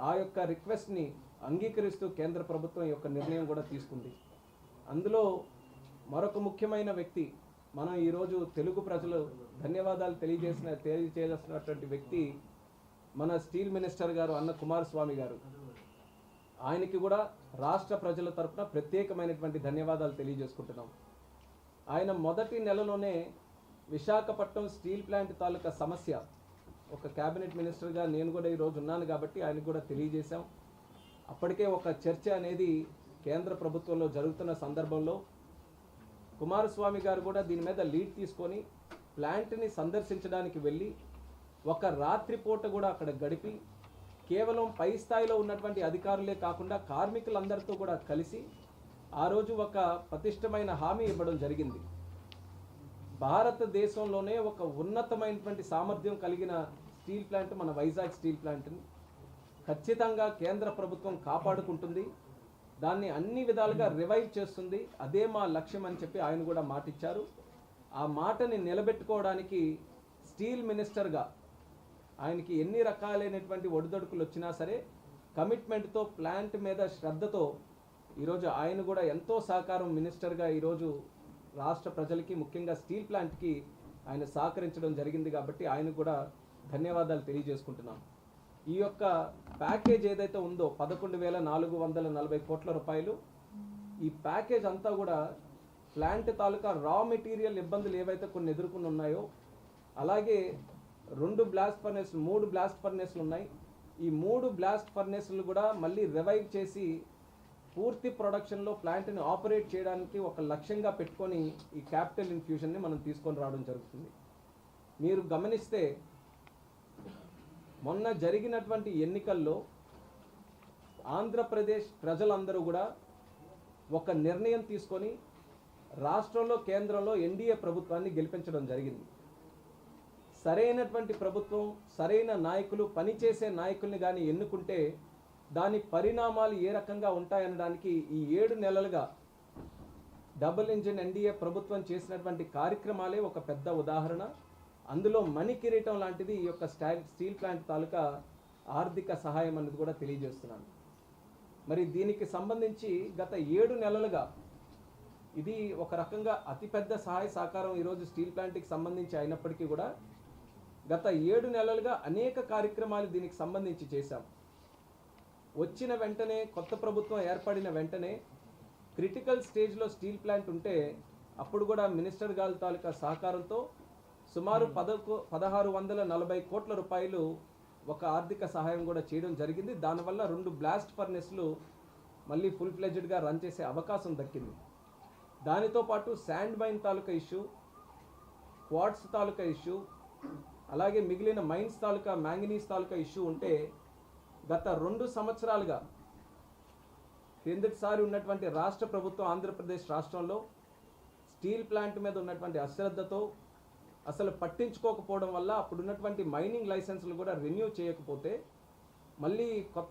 ఆ యొక్క రిక్వెస్ట్ని అంగీకరిస్తూ కేంద్ర ప్రభుత్వం యొక్క నిర్ణయం కూడా తీసుకుంది. అందులో మరొక ముఖ్యమైన వ్యక్తి, మనం ఈరోజు తెలుగు ప్రజలు ధన్యవాదాలు తెలియజేసినటువంటి వ్యక్తి మన స్టీల్ మినిస్టర్ గారు అన్న కుమారస్వామి గారు. ఆయనకి కూడా రాష్ట్ర ప్రజల తరపున ప్రత్యేకమైనటువంటి ధన్యవాదాలు తెలియజేసుకుంటున్నాం. ఆయన మొదటి నెలలోనే విశాఖపట్నం స్టీల్ ప్లాంట్ తాలూకా సమస్య, ఒక క్యాబినెట్ మినిస్టర్గా నేను కూడా ఈరోజు ఉన్నాను కాబట్టి ఆయనకు కూడా తెలియజేశాం. అప్పటికే ఒక చర్చ అనేది కేంద్ర ప్రభుత్వంలో జరుగుతున్న సందర్భంలో కుమారస్వామి గారు కూడా దీని మీద లీడ్ తీసుకొని ప్లాంట్ని సందర్శించడానికి వెళ్ళి ఒక రాత్రి పూట కూడా అక్కడ గడిపి కేవలం పై స్థాయిలో ఉన్నటువంటి అధికారులే కాకుండా కార్మికులందరితో కూడా కలిసి ఆ రోజు ఒక పటిష్టమైన హామీ ఇవ్వడం జరిగింది. భారతదేశంలోనే ఒక ఉన్నతమైనటువంటి సామర్థ్యం కలిగిన స్టీల్ ప్లాంట్ మన వైజాగ్ స్టీల్ ప్లాంట్ని ఖచ్చితంగా కేంద్ర ప్రభుత్వం కాపాడుకుంటుంది, దాన్ని అన్ని విధాలుగా రివైవ్ చేస్తుంది, అదే మా లక్ష్యం అని చెప్పి ఆయన కూడా మాటిచ్చారు. ఆ మాటని నిలబెట్టుకోవడానికి స్టీల్ మినిస్టర్గా ఆయనకి ఎన్ని రకాలైనటువంటి ఒడిదొడుకులు వచ్చినా సరే కమిట్మెంట్తో, ప్లాంట్ మీద శ్రద్ధతో ఈరోజు ఆయన కూడా ఎంతో సహకారం మినిస్టర్గా ఈరోజు రాష్ట్ర ప్రజలకి, ముఖ్యంగా స్టీల్ ప్లాంట్కి ఆయన సహకరించడం జరిగింది. కాబట్టి ఆయనకు కూడా ధన్యవాదాలు తెలియజేసుకుంటున్నాం. ఈ యొక్క ప్యాకేజ్ ఏదైతే ఉందో 11,440 కోట్ల రూపాయలు, ఈ ప్యాకేజ్ అంతా కూడా ప్లాంట్ తాలూకా రా మెటీరియల్ ఇబ్బందులు ఏవైతే కొన్ని ఎదుర్కొని ఉన్నాయో, అలాగే 2 బ్లాస్ట్ ఫర్నేస్, 3 బ్లాస్ట్ ఫర్నేస్లు ఉన్నాయి. ఈ 3 బ్లాస్ట్ ఫర్నేస్లు కూడా మళ్ళీ రివైవ్ చేసి పూర్తి ప్రొడక్షన్లో ప్లాంట్ని ఆపరేట్ చేయడానికి ఒక లక్ష్యంగా పెట్టుకొని ఈ క్యాపిటల్ ఇన్ఫ్యూషన్ని మనం తీసుకొని రావడం జరుగుతుంది. మీరు గమనిస్తే మొన్న జరిగినటువంటి ఎన్నికల్లో ఆంధ్రప్రదేశ్ ప్రజలందరూ కూడా ఒక నిర్ణయం తీసుకొని రాష్ట్రంలో, కేంద్రంలో ఎన్డీఏ ప్రభుత్వాన్ని గెలిపించడం జరిగింది. సరైనటువంటి ప్రభుత్వం, సరైన నాయకులు, పనిచేసే నాయకుల్ని కానీ ఎన్నుకుంటే దాని పరిణామాలు ఏ రకంగా ఉంటాయనడానికి ఈ 7 నెలలుగా డబుల్ ఇంజిన్ ఎన్డీఏ ప్రభుత్వం చేసినటువంటి కార్యక్రమాలే ఒక పెద్ద ఉదాహరణ. అందులో మణి కిరీటం లాంటిది ఈ యొక్క స్టీల్ ప్లాంట్ తాలూకా ఆర్థిక సహాయం అనేది కూడా తెలియజేస్తున్నాను. మరి దీనికి సంబంధించి గత 7 నెలలుగా ఇది ఒక రకంగా అతిపెద్ద సహాయ సహకారం ఈరోజు స్టీల్ ప్లాంట్కి సంబంధించి అయినప్పటికీ కూడా గత 7 నెలలుగా అనేక కార్యక్రమాలు దీనికి సంబంధించి చేశాం. వచ్చిన వెంటనే, కొత్త ప్రభుత్వం ఏర్పడిన వెంటనే క్రిటికల్ స్టేజ్లో స్టీల్ ప్లాంట్ ఉంటే అప్పుడు కూడా మినిస్టర్ గారి తాలూకా సహకారంతో సుమారు 1,640 కోట్ల రూపాయలు ఒక ఆర్థిక సహాయం కూడా చేయడం జరిగింది. దానివల్ల 2 బ్లాస్ట్ ఫర్నెస్లు మళ్ళీ ఫుల్ ఫ్లెడ్జ్డ్గా రన్ చేసే అవకాశం దక్కింది. దానితో పాటు శాండ్ మైన్ తాలూకా ఇష్యూ, క్వార్ట్స్ తాలూకా ఇష్యూ, అలాగే మిగిలిన మైన్స్ తాలూకా, మ్యాంగనీస్ తాలూకా ఇష్యూ ఉంటే గత 2 సంవత్సరాలుగా క్రిందటిసారి ఉన్నటువంటి రాష్ట్ర ప్రభుత్వం ఆంధ్రప్రదేశ్ రాష్ట్రంలో స్టీల్ ప్లాంట్ మీద ఉన్నటువంటి అశ్రద్ధతో, అసలు పట్టించుకోకపోవడం వల్ల అప్పుడున్నటువంటి మైనింగ్ లైసెన్సులు కూడా రెన్యూ చేయకపోతే మళ్ళీ కొత్త